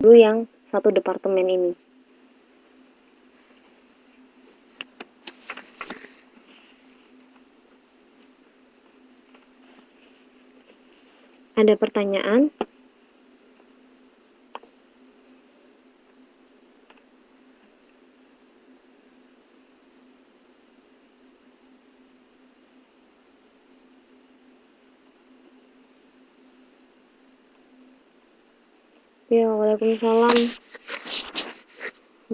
dulu yang satu departemen ini. Ada pertanyaan? Ya, waalaikumsalam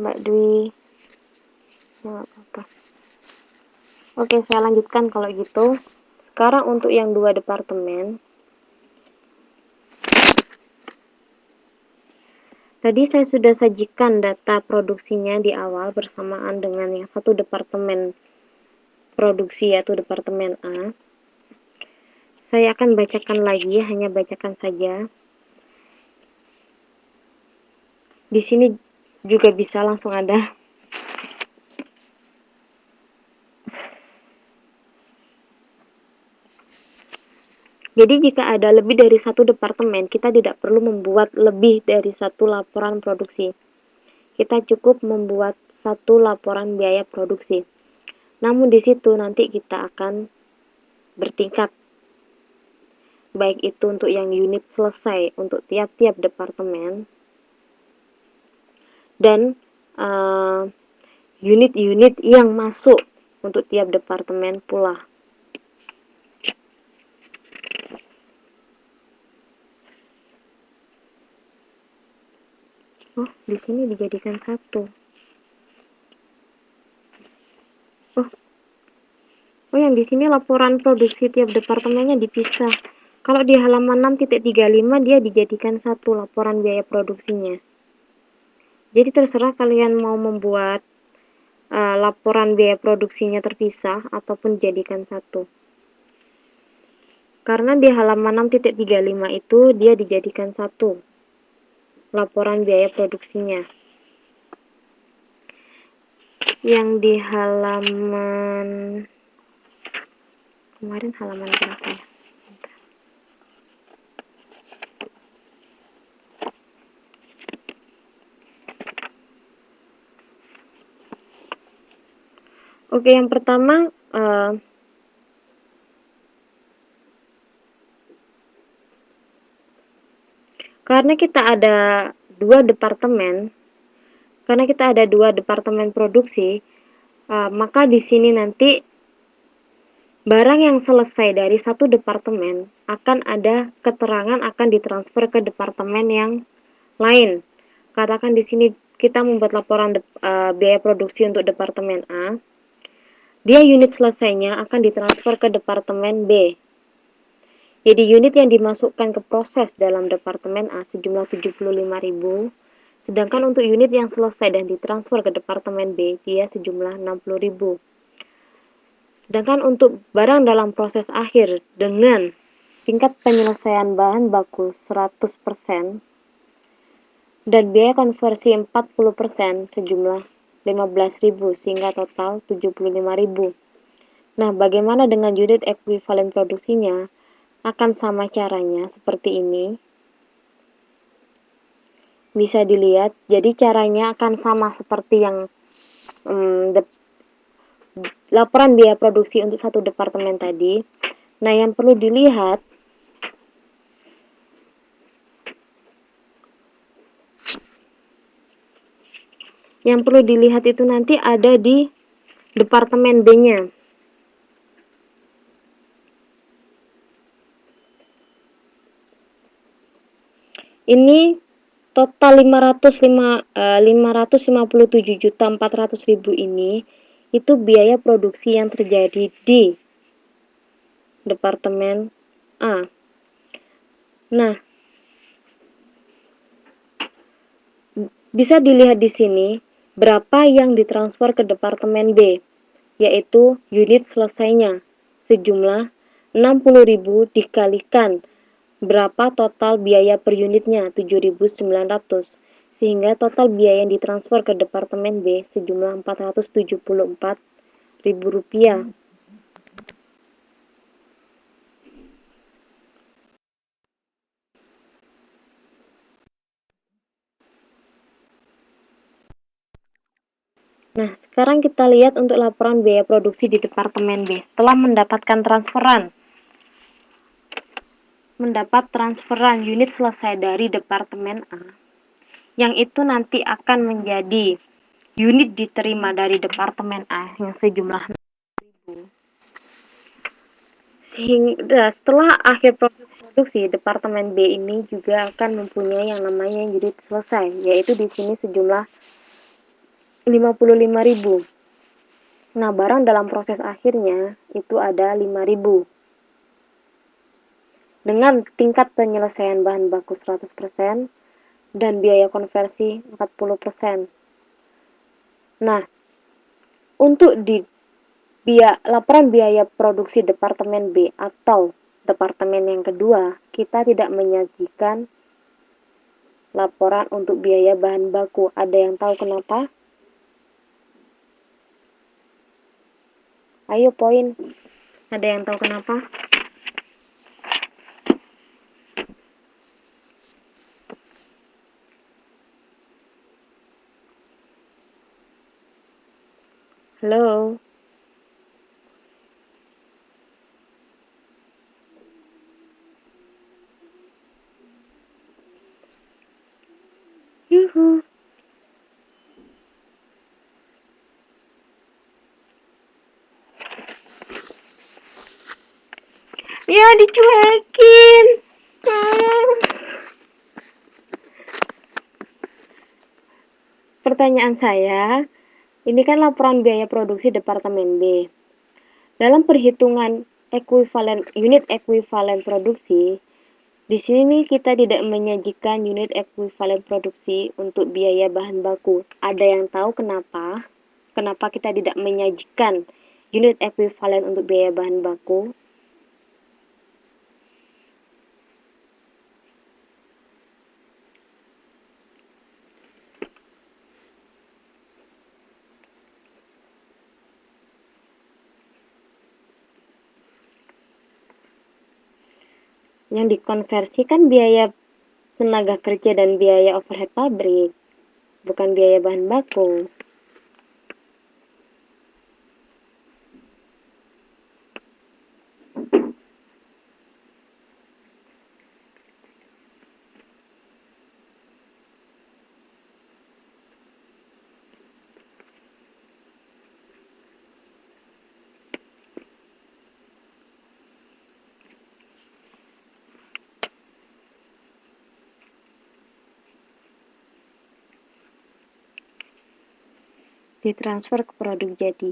Mbak Dwi. Ya, apa-apa. Oke, saya lanjutkan kalau gitu. Sekarang untuk yang 2 departemen. Tadi saya sudah sajikan data produksinya di awal bersamaan dengan yang satu departemen produksi, yaitu departemen A. Saya akan bacakan lagi, hanya bacakan saja. Di sini juga bisa langsung ada. Jadi jika ada lebih dari satu departemen, kita tidak perlu membuat lebih dari satu laporan produksi. Kita cukup membuat satu laporan biaya produksi. Namun di situ nanti kita akan bertingkat. Baik itu untuk yang unit selesai untuk tiap-tiap departemen, dan unit-unit yang masuk untuk tiap departemen pula. Oh, di sini dijadikan satu. Oh, yang di sini laporan produksi tiap departemennya dipisah. Kalau di halaman 6.35 dia dijadikan satu laporan biaya produksinya. Jadi terserah kalian mau membuat laporan biaya produksinya terpisah ataupun jadikan satu. Karena di halaman 6.35 itu dia dijadikan satu laporan biaya produksinya. Yang di halaman kemarin halaman berapa ya? Oke, yang pertama karena kita ada dua departemen produksi, maka di sini nanti barang yang selesai dari satu departemen akan ada keterangan akan ditransfer ke departemen yang lain. Katakan di sini kita membuat laporan biaya produksi untuk departemen A, dia unit selesainya akan ditransfer ke departemen B. Jadi unit yang dimasukkan ke proses dalam departemen A sejumlah 75.000, sedangkan untuk unit yang selesai dan ditransfer ke departemen B, dia sejumlah 60.000. Sedangkan untuk barang dalam proses akhir dengan tingkat penyelesaian bahan baku 100% dan biaya konversi 40% sejumlah 15.000 sehingga total 75.000. Nah, bagaimana dengan unit ekuivalen produksinya? Akan sama caranya seperti ini. Bisa dilihat, jadi caranya akan sama seperti yang laporan biaya produksi untuk satu departemen tadi. Nah, yang perlu dilihat itu nanti ada di departemen B-nya. Ini total 557.400.000 ini itu biaya produksi yang terjadi di departemen A. Nah, bisa dilihat di sini berapa yang ditransfer ke departemen B, yaitu unit selesainya sejumlah 60.000 dikalikan berapa total biaya per unitnya, 7.900, sehingga total biaya yang ditransfer ke departemen B sejumlah 474.000 rupiah. Nah, sekarang kita lihat untuk laporan biaya produksi di Departemen B. Setelah mendapatkan transferan unit selesai dari Departemen A, yang itu nanti akan menjadi unit diterima dari Departemen A yang sejumlah 6.000. Sehingga setelah akhir proses produksi, Departemen B ini juga akan mempunyai yang namanya unit selesai, yaitu di sini sejumlah 55.000. Nah, barang dalam proses akhirnya itu ada 5.000. Dengan tingkat penyelesaian bahan baku 100% dan biaya konversi 40%. Nah, untuk di laporan biaya produksi Departemen B atau Departemen yang kedua, kita tidak menyajikan laporan untuk biaya bahan baku. Ada yang tahu kenapa? Ayo poin. Ada yang tahu kenapa? Halo? Yuhu. Ya, dicuekin. Pertanyaan saya, ini kan laporan biaya produksi Departemen B. Dalam perhitungan unit ekuivalen produksi, di sini kita tidak menyajikan unit ekuivalen produksi untuk biaya bahan baku. Ada yang tahu kenapa? Kenapa kita tidak menyajikan unit ekuivalen untuk biaya bahan baku? Yang dikonversi kan biaya tenaga kerja dan biaya overhead pabrik, bukan biaya bahan baku. Ditransfer ke produk jadi.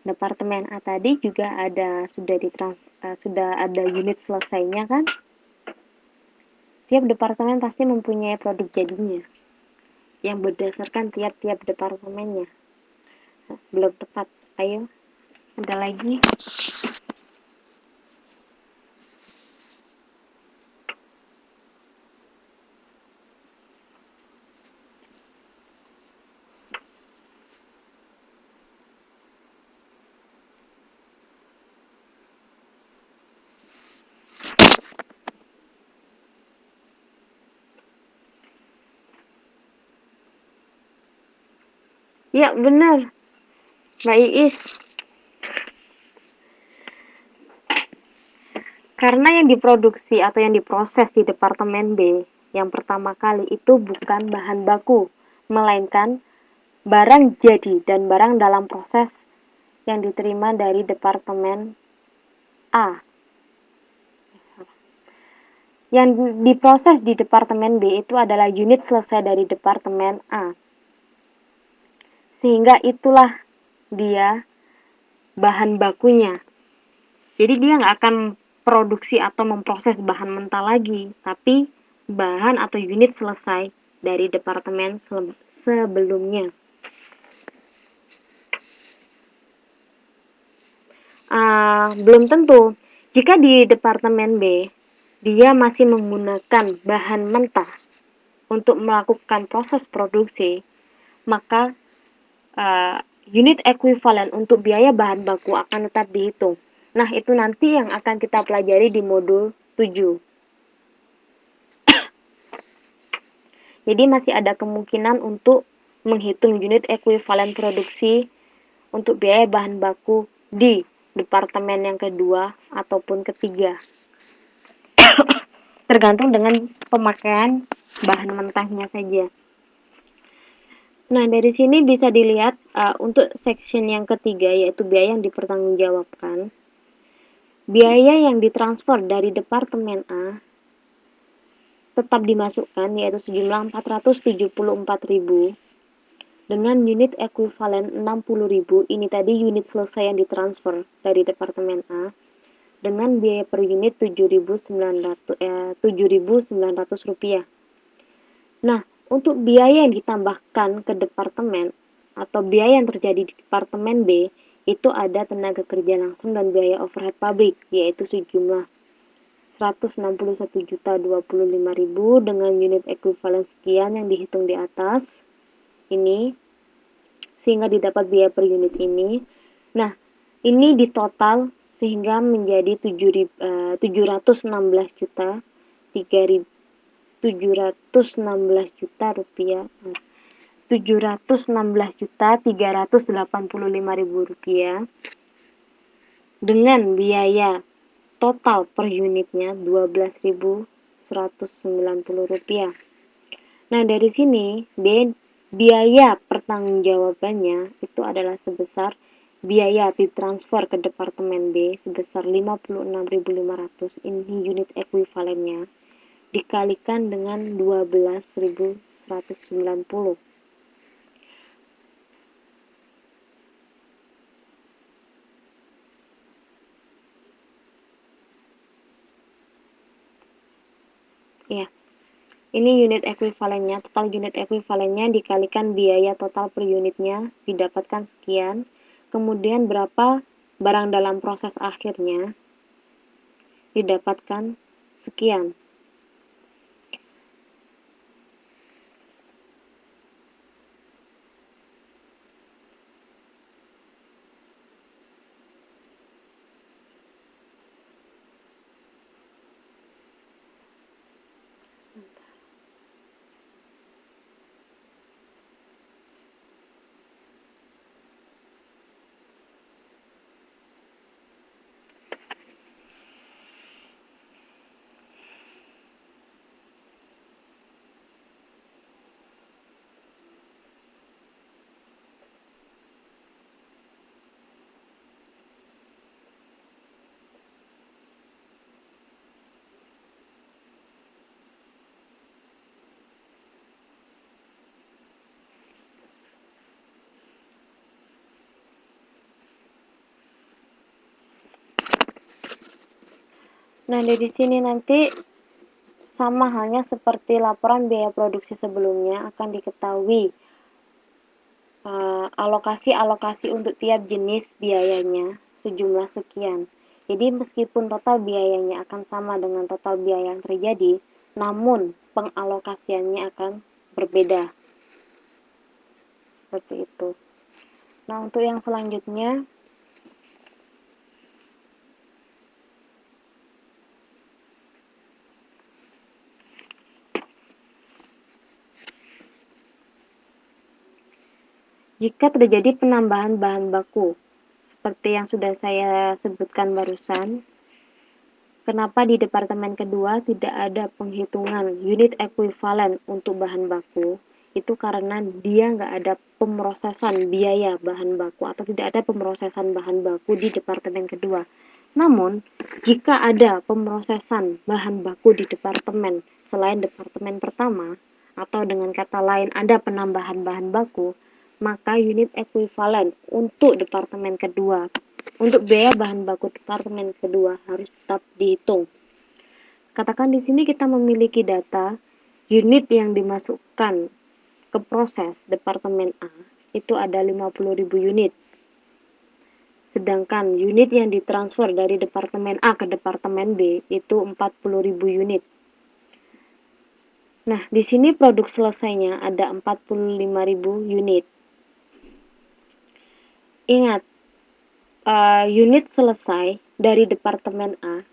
Departemen A tadi juga sudah ada unit selesainya kan? Tiap departemen pasti mempunyai produk jadinya yang berdasarkan tiap-tiap departemennya. Belum tepat. Ayo, ada lagi. Ya, benar. Mbak Iis. Karena yang diproduksi atau yang diproses di Departemen B yang pertama kali itu bukan bahan baku, melainkan barang jadi dan barang dalam proses yang diterima dari Departemen A. Yang diproses di Departemen B itu adalah unit selesai dari Departemen A. Sehingga itulah dia bahan bakunya. Jadi dia nggak akan produksi atau memproses bahan mentah lagi, tapi bahan atau unit selesai dari departemen sebelumnya. Belum tentu. Jika di Departemen B, dia masih menggunakan bahan mentah untuk melakukan proses produksi, maka unit ekuivalen untuk biaya bahan baku akan tetap dihitung. Nah, itu nanti yang akan kita pelajari di modul 7. Jadi masih ada kemungkinan untuk menghitung unit ekuivalen produksi untuk biaya bahan baku di departemen yang kedua ataupun ketiga. Tergantung dengan pemakaian bahan mentahnya saja. Nah, dari sini bisa dilihat untuk section yang ketiga, yaitu biaya yang dipertanggungjawabkan. Biaya yang ditransfer dari Departemen A tetap dimasukkan, yaitu sejumlah 474.000 dengan unit ekuivalen 60.000. Ini tadi unit selesai yang ditransfer dari Departemen A dengan biaya per unit Rp7.900. Nah, untuk biaya yang ditambahkan ke departemen atau biaya yang terjadi di Departemen B, itu ada tenaga kerja langsung dan biaya overhead pabrik, yaitu sejumlah Rp161.025.000 dengan unit ekuivalen sekian yang dihitung di atas ini, sehingga didapat biaya per unit ini. Nah, ini di total sehingga menjadi 716 juta 716 juta rupiah, 716.385.000 rupiah dengan biaya total per unitnya 12.190 rupiah. Nah, dari sini biaya pertanggungjawabannya itu adalah sebesar biaya ditransfer ke Departemen B sebesar 56.500, ini unit ekuivalennya, dikalikan dengan 12.190. Ya, ini unit ekuivalennya, total unit ekuivalennya dikalikan biaya total per unitnya didapatkan sekian, kemudian berapa barang dalam proses akhirnya didapatkan sekian. Nah, dari sini nanti sama halnya seperti laporan biaya produksi sebelumnya, akan diketahui alokasi-alokasi untuk tiap jenis biayanya sejumlah sekian. Jadi meskipun total biayanya akan sama dengan total biaya yang terjadi, namun pengalokasiannya akan berbeda. Seperti itu. Nah, untuk yang selanjutnya, jika terjadi penambahan bahan baku, seperti yang sudah saya sebutkan barusan, kenapa di departemen kedua tidak ada penghitungan unit ekuivalen untuk bahan baku? Itu karena dia nggak ada pemrosesan biaya bahan baku atau tidak ada pemrosesan bahan baku di departemen kedua. Namun, jika ada pemrosesan bahan baku di departemen selain departemen pertama, atau dengan kata lain ada penambahan bahan baku, maka unit ekuivalen untuk departemen kedua, untuk biaya bahan baku departemen kedua harus tetap dihitung. Katakan di sini kita memiliki data unit yang dimasukkan ke proses departemen A itu ada 50.000 unit. Sedangkan unit yang ditransfer dari departemen A ke departemen B itu 40.000 unit. Nah, di sini produk selesainya ada 45.000 unit. Ingat, unit selesai dari departemen A